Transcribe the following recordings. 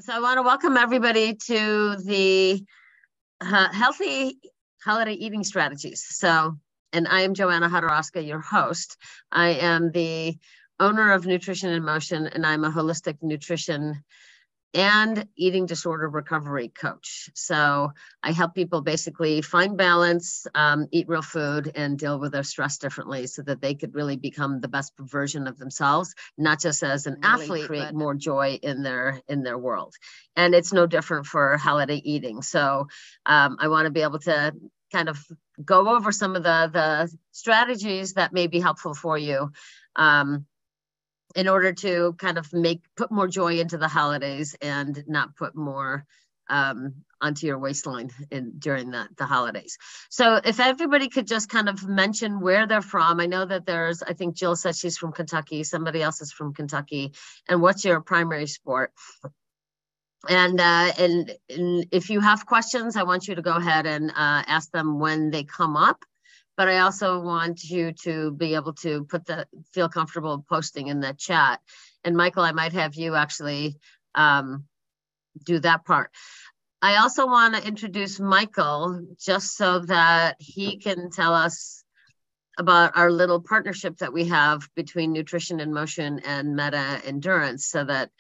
So I want to welcome everybody to the Healthy Holiday Eating Strategies. And I am Joanna, your host. I am the owner of Nutrition in Motion, and I'm a holistic nutrition and eating disorder recovery coach. So I help people basically find balance, eat real food, and deal with their stress differently so that they could really become the best version of themselves, not just as an athlete, create more joy in their world. And it's no different for holiday eating. So I want to be able to kind of go over some of the strategies that may be helpful for you. In order to kind of put more joy into the holidays and not put more onto your waistline during the holidays. So if everybody could just kind of mention where they're from. I know that I think Jill said she's from Kentucky. Somebody else is from Kentucky. And what's your primary sport? And if you have questions, I want you to go ahead and ask them when they come up. But I also want you to be able to feel comfortable posting in the chat. And Michael, I might have you actually do that part. I also want to introduce Michael just so that he can tell us about our little partnership that we have between Nutrition in Motion and Meta Endurance so that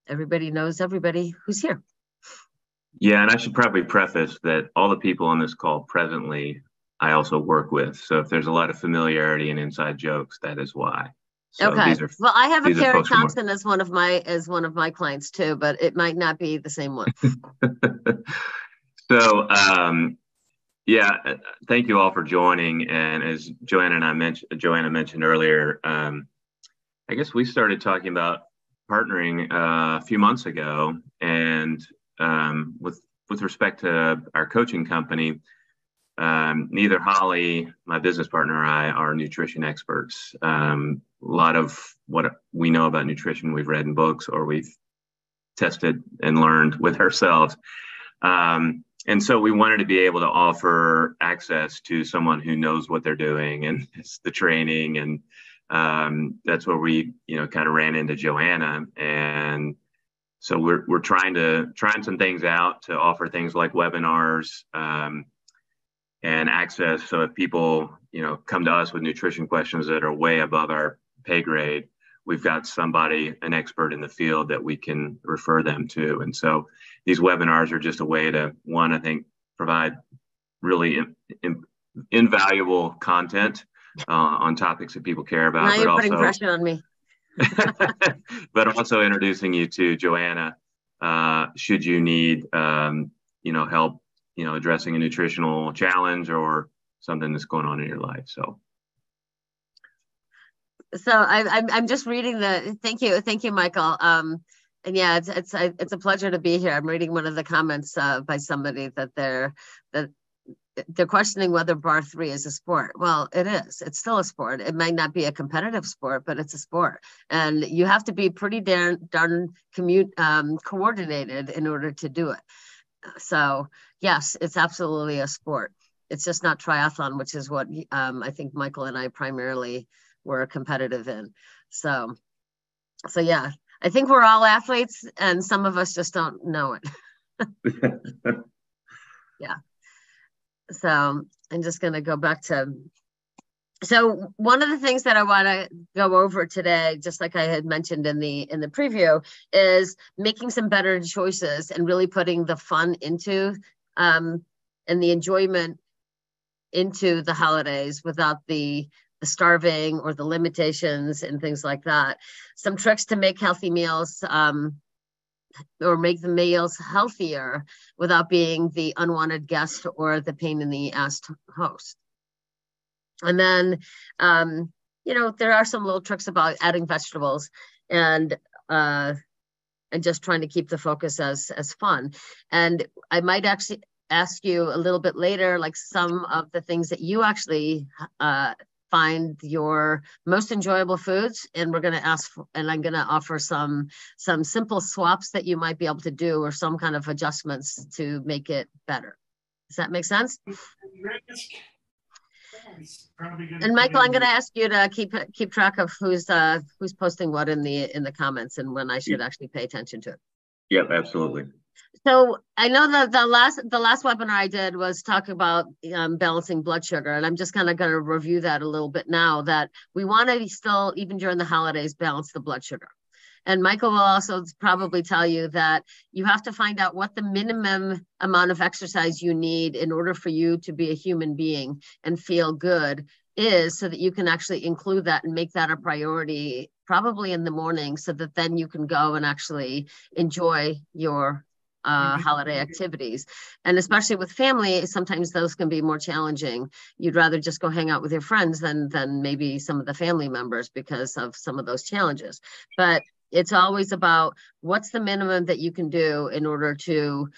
everybody knows everybody who's here. Yeah, and I should probably preface that all the people on this call presently, I also work with. So if there's a lot of familiarity and inside jokes, that is why. So okay. Well, I have a Carrie Thompson as one of my clients too, but it might not be the same one. So, yeah, thank you all for joining. And as Joanna mentioned earlier, I guess we started talking about partnering a few months ago, and with respect to our coaching company, neither Holly, my business partner, or I are nutrition experts. A lot of what we know about nutrition we've read in books or we've tested and learned with ourselves. And so we wanted to be able to offer access to someone who knows what they're doing and it's the training. And that's where we, kind of ran into Joanna. And so we're trying some things out to offer things like webinars and access. So if people, come to us with nutrition questions that are way above our pay grade, we've got an expert in the field that we can refer them to. And so these webinars are just a way to, one, I think, provide really invaluable content on topics that people care about. Now you're putting pressure on me. But also introducing you to Joanna, should you need, help, addressing a nutritional challenge or something that's going on in your life. So I'm just reading thank you, Michael. And yeah, it's a pleasure to be here. I'm reading one of the comments by somebody that they're questioning whether bar 3 is a sport. Well, it is. It's still a sport. It might not be a competitive sport, but it's a sport. And you have to be pretty darn coordinated in order to do it. So yes, it's absolutely a sport. It's just not triathlon, which is what I think Michael and I primarily were competitive in. So yeah, I think we're all athletes and some of us just don't know it. Yeah. So I'm just going to go back to, so one of the things that I want to go over today, just like I had mentioned in the preview, is making some better choices and really putting the fun into and the enjoyment into the holidays without the starving or the limitations and things like that. Some tricks to make healthy meals or make the meals healthier without being the unwanted guest or the pain in the ass host. And then, there are some little tricks about adding vegetables and just trying to keep the focus as fun. And I might actually ask you a little bit later, like some of the things that you actually find your most enjoyable foods, and we're going to I'm going to offer some simple swaps that you might be able to do or some kind of adjustments to make it better. Does that make sense? And Michael, I'm going to ask you to keep track of who's posting what in the comments and when I should actually pay attention to it. Yep, absolutely. So I know that the last webinar I did was talk about balancing blood sugar, and I'm just kind of going to review that a little bit now, that we want to still, even during the holidays, balance the blood sugar. And Michael will also probably tell you that you have to find out what the minimum amount of exercise you need in order for you to be a human being and feel good is, so that you can actually include that and make that a priority, probably in the morning, so that then you can go and actually enjoy your holiday activities. And especially with family, sometimes those can be more challenging. You'd rather just go hang out with your friends than maybe some of the family members because of some of those challenges. But it's always about what's the minimum that you can do in order to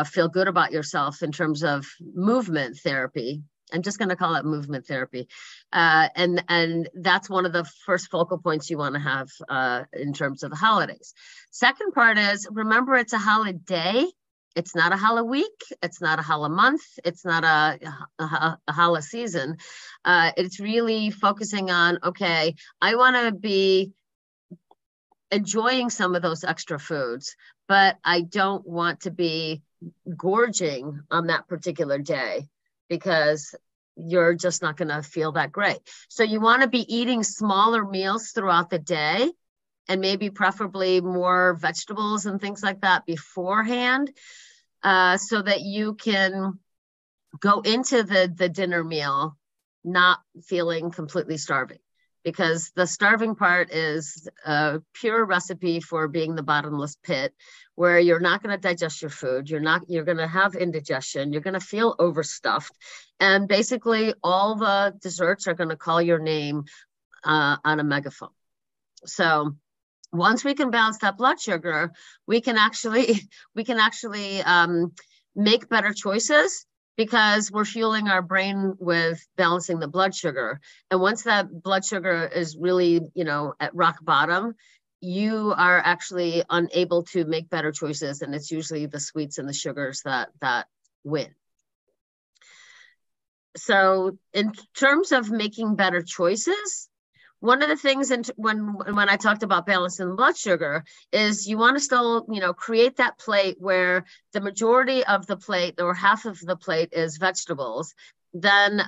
feel good about yourself in terms of movement therapy. I'm just going to call it movement therapy. And that's one of the first focal points you want to have in terms of the holidays. Second part is, remember, it's a holiday. It's not a holiday week. It's not a holiday month. It's not a holiday season. It's really focusing on, okay, I want to be enjoying some of those extra foods, but I don't want to be gorging on that particular day, because you're just not going to feel that great. So you want to be eating smaller meals throughout the day, and maybe preferably more vegetables and things like that beforehand, so that you can go into the dinner meal not feeling completely starving. Because the starving part is a pure recipe for being the bottomless pit, where you're not going to digest your food. You're going to have indigestion. You're going to feel overstuffed. And basically all the desserts are going to call your name on a megaphone. So once we can balance that blood sugar, we can actually make better choices, because we're fueling our brain with balancing the blood sugar. And once that blood sugar is really, at rock bottom, you are actually unable to make better choices. And it's usually the sweets and the sugars that win. So in terms of making better choices, one of the things when I talked about balancing the blood sugar is you want to still, create that plate where the majority of the plate, or half of the plate, is vegetables. Then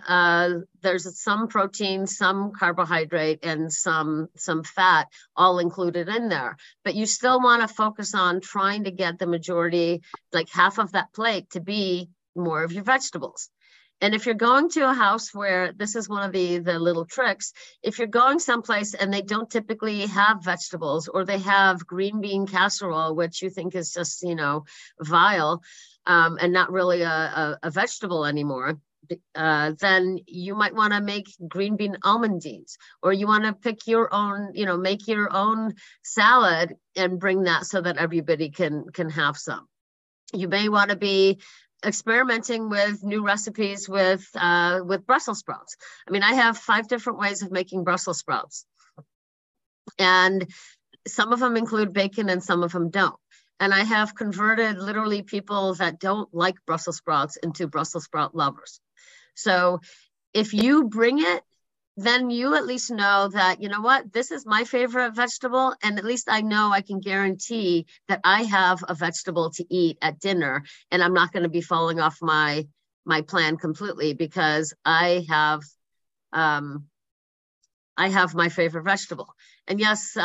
there's some protein, some carbohydrate, and some fat all included in there. But you still want to focus on trying to get the majority, like half of that plate, to be more of your vegetables. And if you're going to a house where, this is one of the little tricks, if you're going someplace and they don't typically have vegetables, or they have green bean casserole, which you think is just, vile, and not really a vegetable anymore, then you might want to make green bean almondines, or you want to pick your own, make your own salad and bring that so that everybody can have some. You may want to be experimenting with new recipes with Brussels sprouts. I mean, I have 5 different ways of making Brussels sprouts, and some of them include bacon and some of them don't. And I have converted literally people that don't like Brussels sprouts into Brussels sprout lovers. So if you bring it, then you at least know that, this is my favorite vegetable. And at least I know I can guarantee that I have a vegetable to eat at dinner, and I'm not going to be falling off my plan completely, because I have my favorite vegetable. And yes,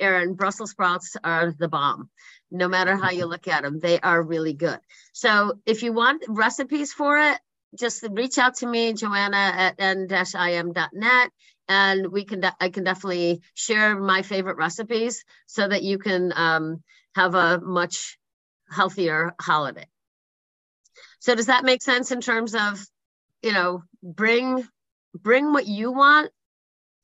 Erin, Brussels sprouts are the bomb. No matter how you look at them, they are really good. So if you want recipes for it, just reach out to me, Joanna at n-im.net, and I can definitely share my favorite recipes so that you can have a much healthier holiday. So does that make sense in terms of, bring what you want?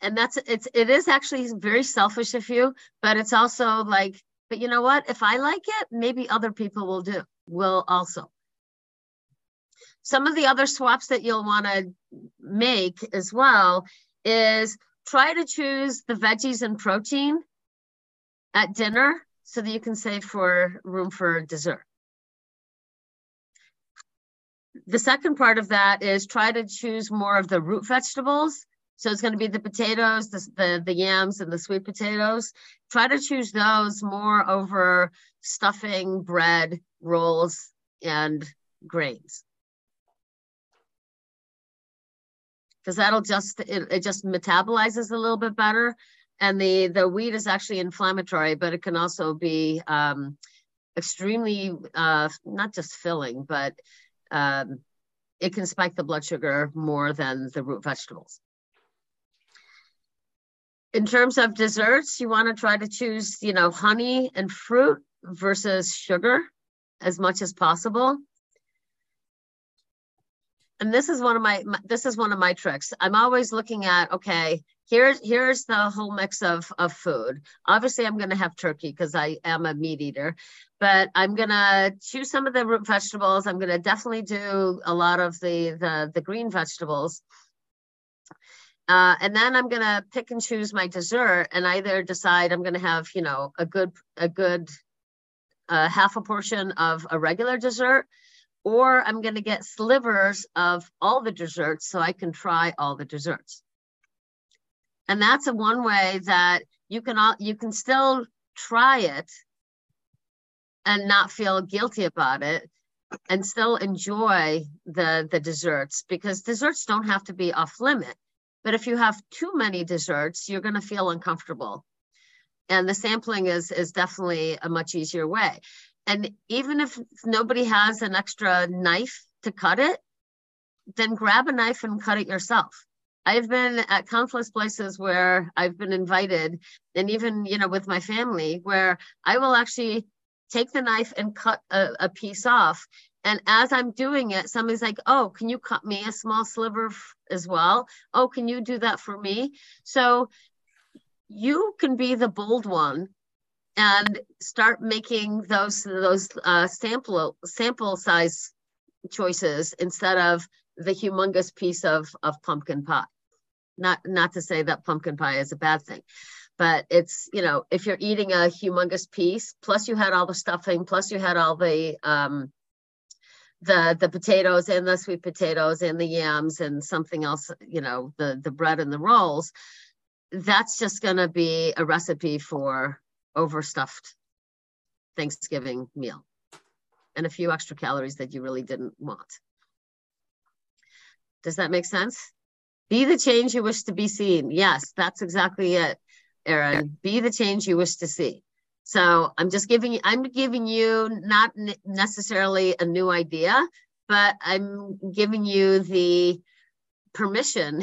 And it is actually very selfish of you, but it's also like, but you know what? If I like it, maybe other people will also. Some of the other swaps that you'll want to make as well is try to choose the veggies and protein at dinner so that you can save room for dessert. The second part of that is try to choose more of the root vegetables. So it's going to be the potatoes, the yams, and the sweet potatoes. Try to choose those more over stuffing, bread, rolls, and grains. Because that'll just, it just metabolizes a little bit better. And the wheat is actually inflammatory, but it can also be extremely, not just filling, but it can spike the blood sugar more than the root vegetables. In terms of desserts, you want to try to choose, honey and fruit versus sugar as much as possible. And this is one of my tricks. I'm always looking at, okay, here's the whole mix of food. Obviously, I'm going to have turkey because I am a meat eater, but I'm going to choose some of the root vegetables. I'm going to definitely do a lot of the green vegetables. And then I'm going to pick and choose my dessert and either decide I'm going to have, a good half a portion of a regular dessert, or I'm going to get slivers of all the desserts so I can try all the desserts. And that's one way that you can still try it and not feel guilty about it and still enjoy the desserts, because desserts don't have to be off limit. But if you have too many desserts, you're going to feel uncomfortable. And the sampling is definitely a much easier way. And even if nobody has an extra knife to cut it, then grab a knife and cut it yourself. I've been at countless places where I've been invited, and even, with my family, where I will actually take the knife and cut a piece off. And as I'm doing it, somebody's like, oh, can you cut me a small sliver as well? Oh, can you do that for me? So you can be the bold one and start making those sample size choices instead of the humongous piece of pumpkin pie. Not to say that pumpkin pie is a bad thing, but it's, if you're eating a humongous piece, plus you had all the stuffing, plus you had all the potatoes and the sweet potatoes and the yams and something else, the bread and the rolls, that's just going to be a recipe for overstuffed Thanksgiving meal and a few extra calories that you really didn't want. Does that make sense? Be the change you wish to be seen. Yes, that's exactly it, Erin. Be the change you wish to see. So I'm giving you not necessarily a new idea, but I'm giving you the permission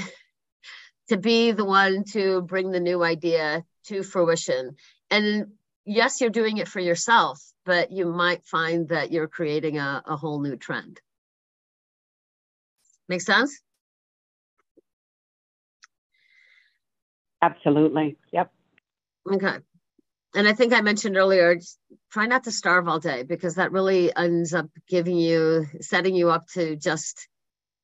to be the one to bring the new idea to fruition. And yes, you're doing it for yourself, but you might find that you're creating a whole new trend. Make sense? Absolutely. Yep. Okay. And I think I mentioned earlier, just try not to starve all day, because that really ends up setting you up to just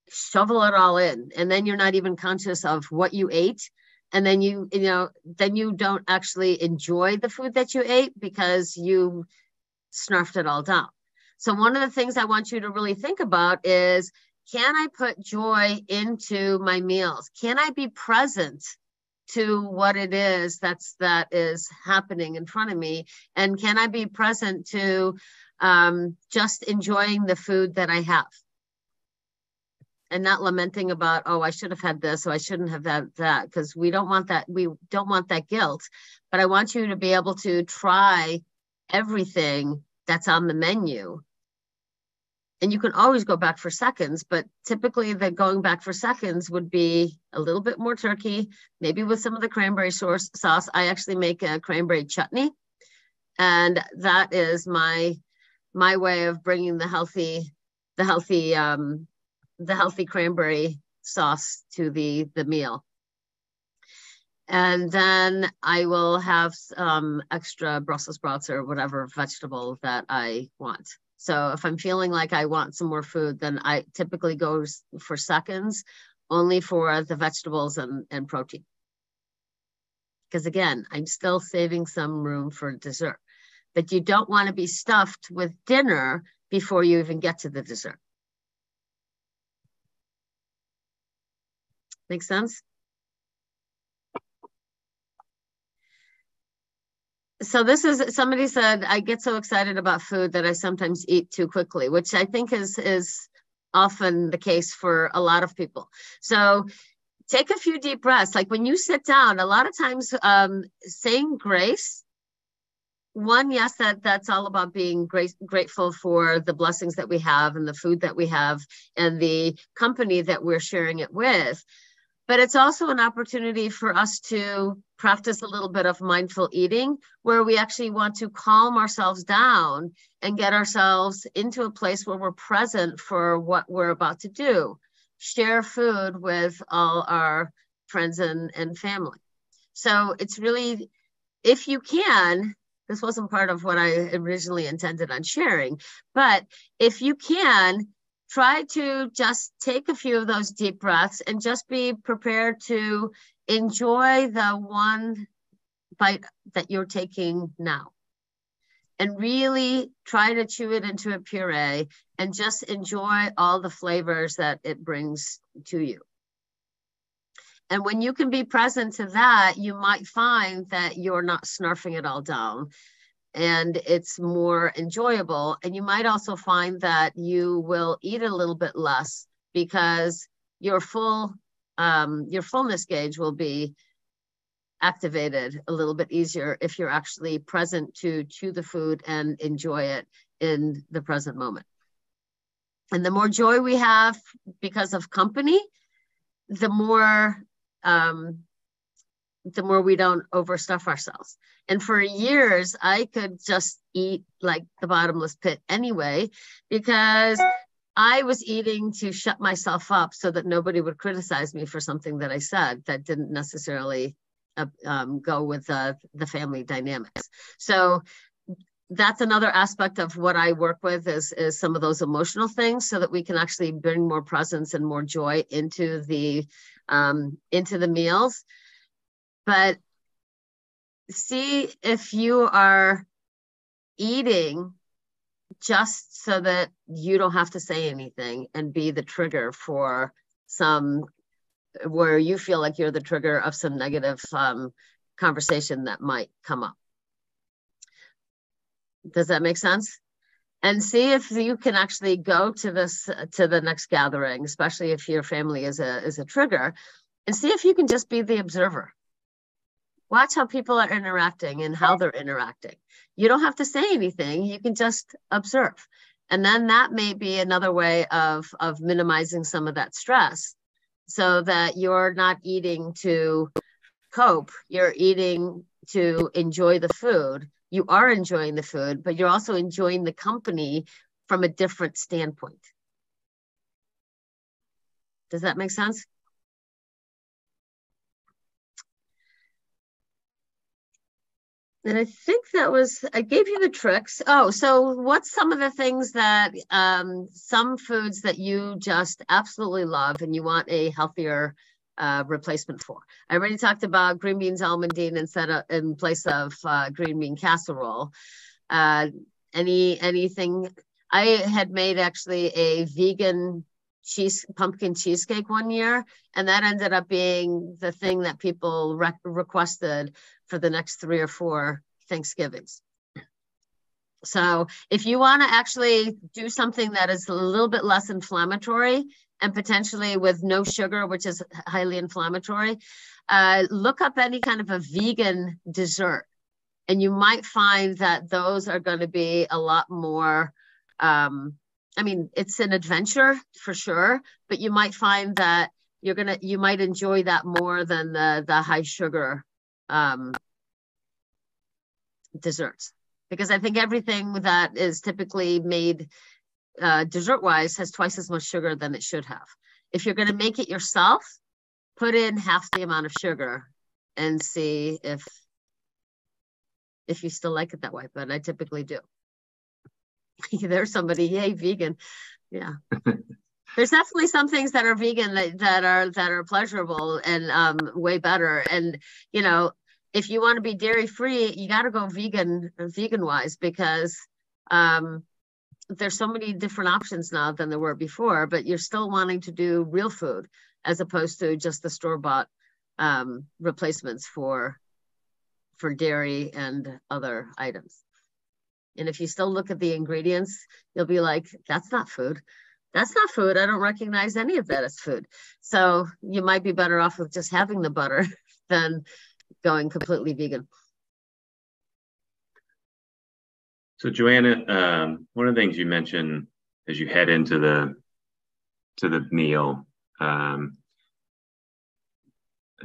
shovel it all in. And then you're not even conscious of what you ate. And then then you don't actually enjoy the food that you ate because you snarfed it all down. So one of the things I want you to really think about is, can I put joy into my meals? Can I be present to what it is that is happening in front of me? And can I be present to just enjoying the food that I have? And not lamenting about, oh, I should have had this, or I shouldn't have had that, because we don't want that. We don't want that guilt. But I want you to be able to try everything that's on the menu. And you can always go back for seconds, but typically the going back for seconds would be a little bit more turkey, maybe with some of the cranberry sauce. I actually make a cranberry chutney, and that is my way of bringing the healthy cranberry sauce to the meal. And then I will have some extra Brussels sprouts or whatever vegetable that I want. So if I'm feeling like I want some more food, then I typically go for seconds, only for the vegetables and protein. Because again, I'm still saving some room for dessert. But you don't want to be stuffed with dinner before you even get to the dessert. Make sense? So this is, somebody said, I get so excited about food that I sometimes eat too quickly, which I think is often the case for a lot of people. So take a few deep breaths. Like when you sit down, a lot of times saying grace, one, yes, that's all about being grateful for the blessings that we have and the food that we have and the company that we're sharing it with. But it's also an opportunity for us to practice a little bit of mindful eating, where we actually want to calm ourselves down and get ourselves into a place where we're present for what we're about to do. Share food with all our friends and family. So it's really, if you can, this wasn't part of what I originally intended on sharing, but if you can, try to just take a few of those deep breaths and just be prepared to enjoy the one bite that you're taking now. And really try to chew it into a puree and just enjoy all the flavors that it brings to you. And when you can be present to that, you might find that you're not snarfing it all down and it's more enjoyable. And you might also find that you will eat a little bit less because your fullness gauge will be activated a little bit easier if you're actually present to chew the food and enjoy it in the present moment. And the more joy we have because of company, the more we don't overstuff ourselves. And for years, I could just eat like the bottomless pit anyway, because I was eating to shut myself up so that nobody would criticize me for something that I said that didn't necessarily go with the family dynamics. So that's another aspect of what I work with is some of those emotional things, so that we can actually bring more presence and more joy into the meals. But see if you are eating just so that you don't have to say anything and be the trigger for where you feel like you're the trigger of some negative conversation that might come up. Does that make sense? And see if you can actually go to the next gathering, especially if your family is a trigger, and see if you can just be the observer. Watch how people are interacting and how they're interacting. You don't have to say anything. You can just observe. And then that may be another way of minimizing some of that stress, so that you're not eating to cope. You're eating to enjoy the food. You are enjoying the food, but you're also enjoying the company from a different standpoint. Does that make sense? And I think I gave you the tricks. Oh, so what's some of the things that, some foods that you just absolutely love and you want a healthier replacement for? I already talked about green beans almondine in place of green bean casserole. Anything? I had made actually a vegan pumpkin cheesecake one year, and that ended up being the thing that people requested for the next 3 or 4 Thanksgivings. So if you want to actually do something that is a little bit less inflammatory and potentially with no sugar, which is highly inflammatory, look up any kind of a vegan dessert. And you might find that those are going to be a lot more, it's an adventure for sure, but you might find that you might enjoy that more than the high sugar desserts, because I think everything that is typically made dessert wise has twice as much sugar than it should have. If you're going to make it yourself, put in half the amount of sugar and see if you still like it that way. But I typically do. There's somebody, yay, vegan. Yeah. There's definitely some things that are vegan that are pleasurable and way better. And if you want to be dairy free, you got to go vegan wise, because there's so many different options now than there were before. But you're still wanting to do real food, as opposed to just the store-bought replacements for dairy and other items. And if you still look at the ingredients, you'll be like, that's not food. That's not food. I don't recognize any of that as food. So you might be better off with just having the butter than going completely vegan. So Joanna, one of the things you mentioned as you head into the meal, I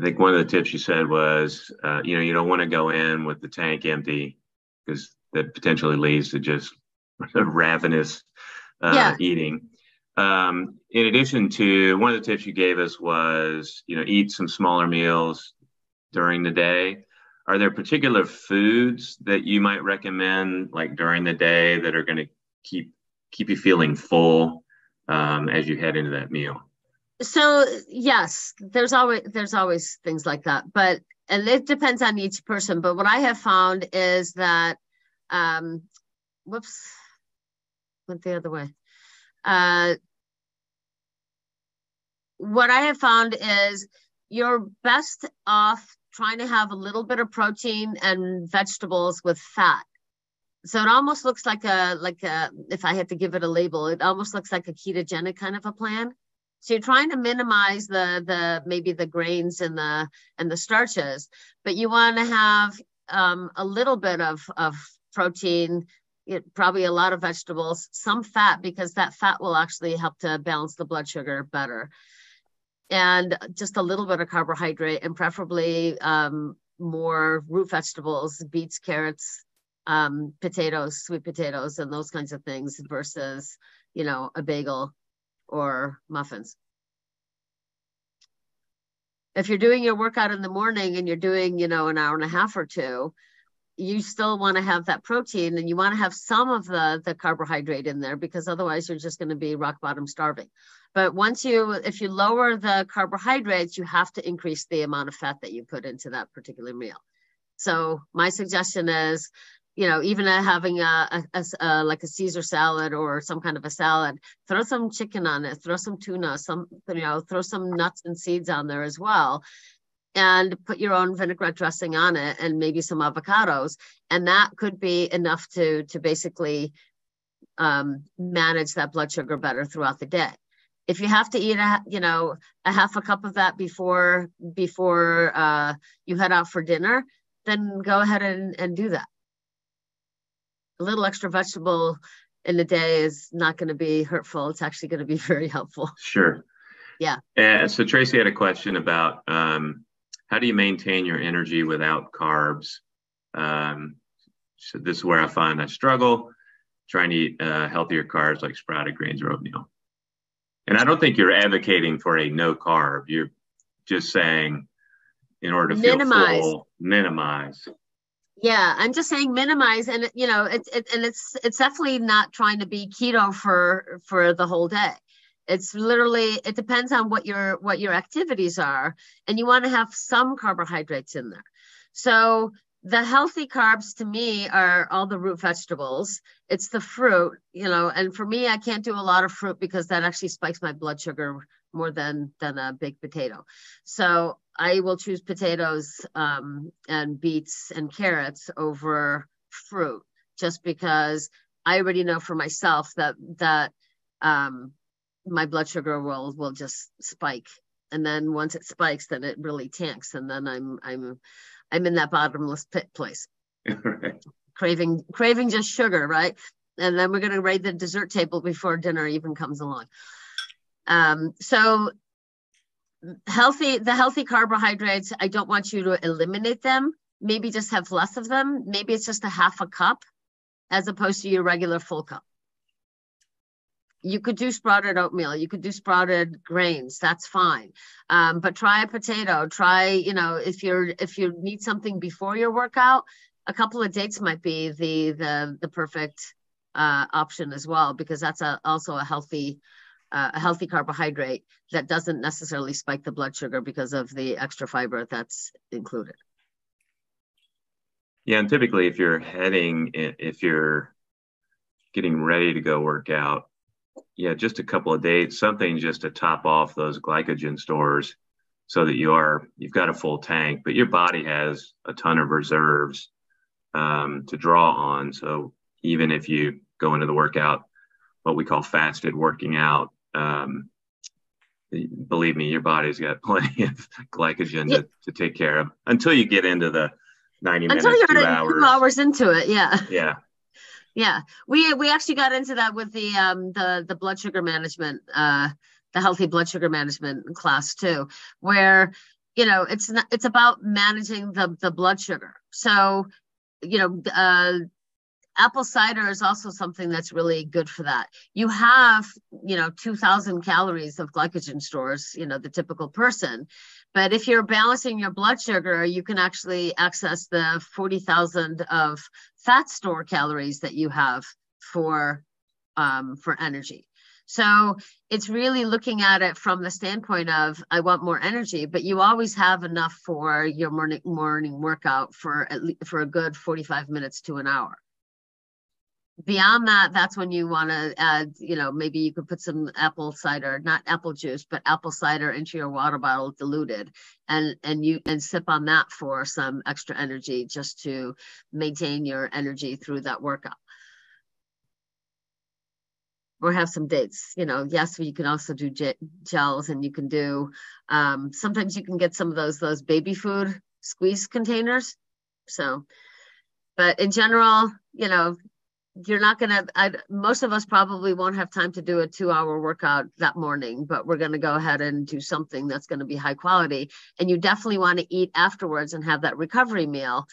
think one of the tips you said was, you don't want to go in with the tank empty because that potentially leads to just ravenous eating. In addition to, one of the tips you gave us was, eat some smaller meals during the day. Are there particular foods that you might recommend, like during the day, that are going to keep you feeling full as you head into that meal? So yes, there's always things like that, and it depends on each person. But what I have found is that, whoops, went the other way. What I have found is you're best off trying to have a little bit of protein and vegetables with fat. So it almost looks like if I had to give it a label, it almost looks like a ketogenic kind of a plan. So you're trying to minimize maybe the grains and the starches, but you want to have a little bit of protein, probably a lot of vegetables, some fat, because that fat will actually help to balance the blood sugar better. And just a little bit of carbohydrate, and preferably more root vegetables, beets, carrots, potatoes, sweet potatoes, and those kinds of things versus, a bagel or muffins. If you're doing your workout in the morning and you're doing, an hour and a half or two, you still want to have that protein, and you want to have some of the carbohydrate in there, because otherwise you're just going to be rock bottom starving. But if you lower the carbohydrates, you have to increase the amount of fat that you put into that particular meal. So my suggestion is, even having like a Caesar salad or some kind of a salad, throw some chicken on it, throw some tuna, throw some nuts and seeds on there as well, and put your own vinaigrette dressing on it, and maybe some avocados, and that could be enough to basically manage that blood sugar better throughout the day. If you have to eat a half a cup of that before you head out for dinner, then go ahead and do that. A little extra vegetable in the day is not going to be hurtful. It's actually going to be very helpful. Sure. Yeah. So Tracy had a question about how do you maintain your energy without carbs? So this is where I find I struggle trying to eat healthier carbs like sprouted grains or oatmeal. And I don't think you're advocating for a no carb. You're just saying, in order to feel full, minimize. Yeah, I'm just saying minimize, and it's definitely not trying to be keto for the whole day. It's literally, it depends on what your activities are, and you want to have some carbohydrates in there. So the healthy carbs to me are all the root vegetables. It's the fruit, and for me, I can't do a lot of fruit because that actually spikes my blood sugar more than a baked potato. So I will choose potatoes and beets and carrots over fruit, just because I already know for myself that my blood sugar will just spike, and then once it spikes, then it really tanks, and then I'm in that bottomless pit place, Right. craving just sugar, right? And then we're going to raid the dessert table before dinner even comes along. So the healthy carbohydrates, I don't want you to eliminate them. Maybe just have less of them. Maybe it's just a half a cup as opposed to your regular full cup. You could do sprouted oatmeal. You could do sprouted grains. That's fine. But try a potato. Try, if you need something before your workout, a couple of dates might be the perfect option as well, because that's also a healthy carbohydrate that doesn't necessarily spike the blood sugar because of the extra fiber that's included. Yeah, and typically if you're getting ready to go work out, yeah, just a couple of days, something just to top off those glycogen stores so that you've got a full tank, but your body has a ton of reserves to draw on. So even if you go into the workout, what we call fasted working out, believe me, your body's got plenty of glycogen to take care of until you get into the 90 until minutes, you're 2 hours. into it. Yeah. Yeah. Yeah. We actually got into that with the blood sugar management, the healthy blood sugar management class too, where, it's about managing the blood sugar. So, apple cider is also something that's really good for that. You have, 2,000 calories of glycogen stores, the typical person. But if you're balancing your blood sugar, you can actually access the 40,000 of fat store calories that you have for energy. So it's really looking at it from the standpoint of, I want more energy, but you always have enough for your morning workout for a good 45 minutes to an hour. Beyond that, that's when you want to add, maybe you could put some apple cider, not apple juice, but apple cider into your water bottle diluted and sip on that for some extra energy, just to maintain your energy through that workout. Or have some dates, yes, you can also do gels, and you can do, sometimes you can get some of those baby food squeeze containers. So, but in general, you're not going to, most of us probably won't have time to do a 2-hour workout that morning, but we're going to go ahead and do something that's going to be high quality. And you definitely want to eat afterwards and have that recovery meal,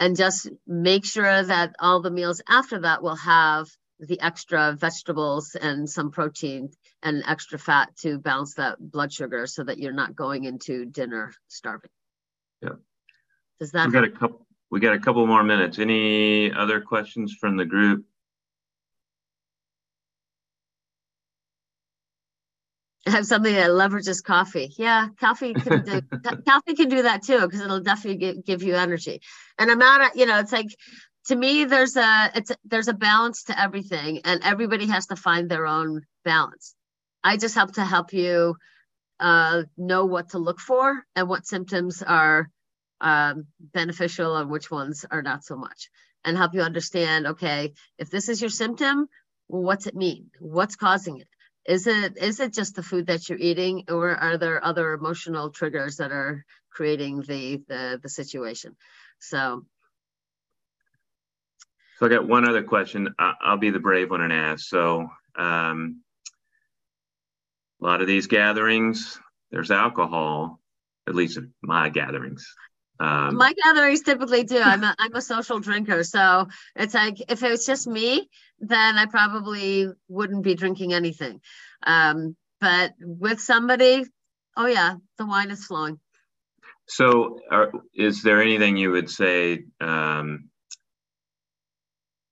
and just make sure that all the meals after that will have the extra vegetables and some protein and extra fat to balance that blood sugar, so that you're not going into dinner starving. Yeah. Does that help? We got a couple more minutes. Any other questions from the group? I have something that leverages coffee. Yeah, coffee can do coffee can do that too, because it'll definitely give you energy. And I'm not, it's like, to me, there's a balance to everything, and everybody has to find their own balance. I just have to help you know what to look for and what symptoms are beneficial and which ones are not so much, and help you understand, okay, if this is your symptom, what's it mean? What's causing it? Is it just the food that you're eating, or are there other emotional triggers that are creating the situation? So I got one other question. I'll be the brave one and ask. So a lot of these gatherings, there's alcohol, at least my gatherings. My gatherings typically do. I'm a social drinker, so it's like, if it was just me, then I probably wouldn't be drinking anything. But with somebody, oh yeah, the wine is flowing. So, is there anything you would say?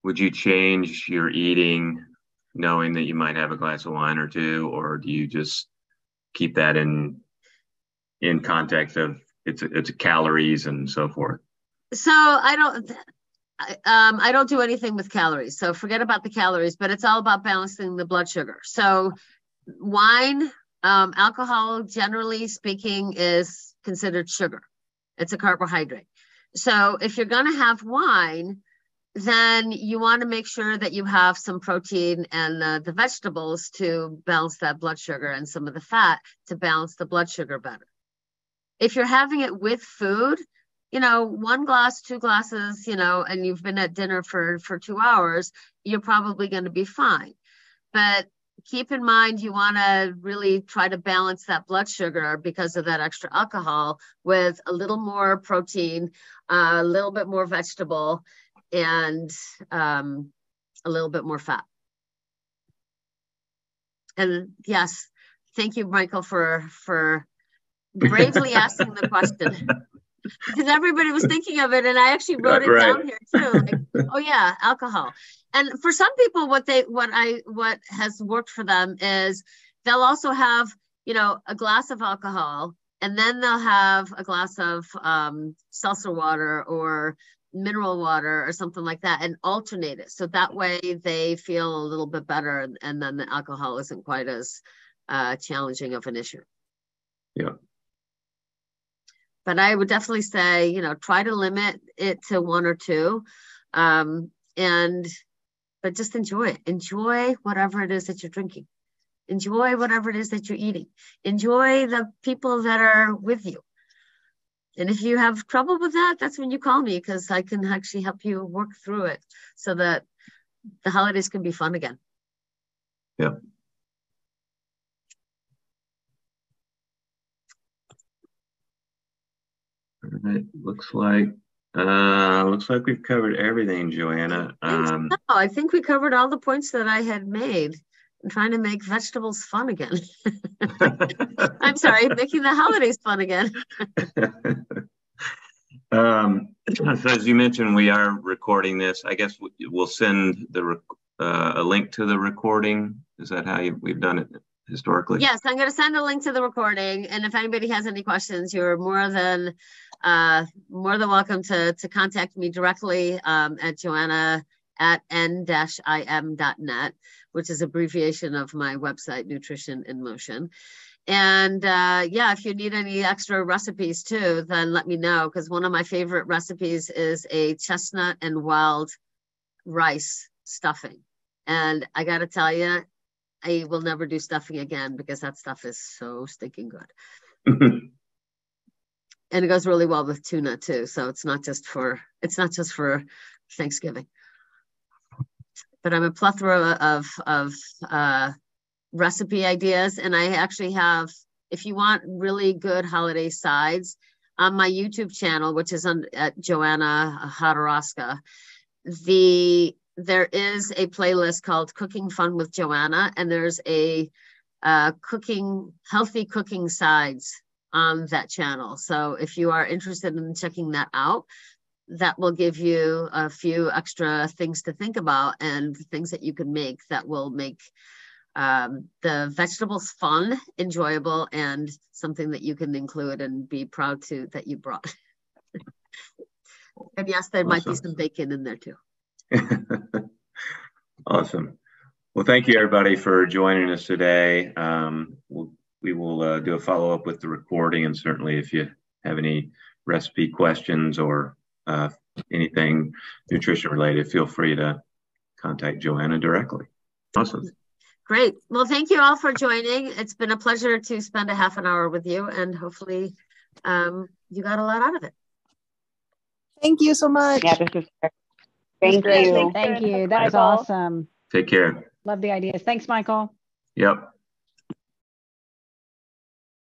Would you change your eating, knowing that you might have a glass of wine or two, or do you just keep that in context of it's calories and so forth? So I don't do anything with calories. So forget about the calories, but it's all about balancing the blood sugar. So wine, alcohol, generally speaking, is considered sugar. It's a carbohydrate. So if you're going to have wine, then you want to make sure that you have some protein and the vegetables to balance that blood sugar, and some of the fat to balance the blood sugar better. If you're having it with food, 1 glass, 2 glasses, and you've been at dinner for 2 hours, you're probably going to be fine. But keep in mind, you want to really try to balance that blood sugar, because of that extra alcohol, with a little more protein, a little bit more vegetable, and a little bit more fat. And yes, thank you, Michael, for bravely asking the question, because everybody was thinking of it, and I actually wrote it down here too. Like, oh yeah, alcohol. And for some people, what has worked for them is they'll also have, a glass of alcohol, and then they'll have a glass of seltzer water, or mineral water or something like that, and alternate it. So that way they feel a little bit better, and then the alcohol isn't quite as challenging of an issue. Yeah. But I would definitely say, you know, try to limit it to 1 or 2. But just enjoy it. Enjoy whatever it is that you're drinking. Enjoy whatever it is that you're eating. Enjoy the people that are with you. And if you have trouble with that, that's when you call me, because I can actually help you work through it so that the holidays can be fun again. Yeah. All right. Looks like we've covered everything, Joanna. I think we covered all the points that I had made. I'm trying to make vegetables fun again. I'm sorry, making the holidays fun again. So as you mentioned, we are recording this. I guess we'll send a link to the recording. Is that how we've done it historically? Yes, I'm going to send a link to the recording. And if anybody has any questions, you're more than welcome to contact me directly at joanna at n-im.net, which is abbreviation of my website, Nutrition in Motion. And yeah, if you need any extra recipes too, then let me know, because one of my favorite recipes is a chestnut and wild rice stuffing. And I got to tell you, I will never do stuffing again, because that stuff is so stinking good. And it goes really well with tuna too. So it's not just for Thanksgiving. But I'm a plethora of recipe ideas. And I actually have, if you want really good holiday sides, on my YouTube channel, which is at Joanna Hodorowska, there is a playlist called Cooking Fun with Joanna, and there's a healthy cooking sides on that channel. So if you are interested in checking that out, that will give you a few extra things to think about and things that you can make that will make the vegetables fun, enjoyable, and something that you can include and be proud that you brought. And yes, there might be some bacon in there too. Awesome. Well, thank you everybody for joining us today. We will do a follow-up with the recording, and certainly if you have any recipe questions or anything nutrition related, feel free to contact Joanna directly. Awesome. Great. Well, thank you all for joining. It's been a pleasure to spend a half an hour with you, and hopefully you got a lot out of it. Thank you so much. Yeah, this is great. Thank you. Thank you. That was awesome. Take care. Love the ideas. Thanks, Michael. Yep.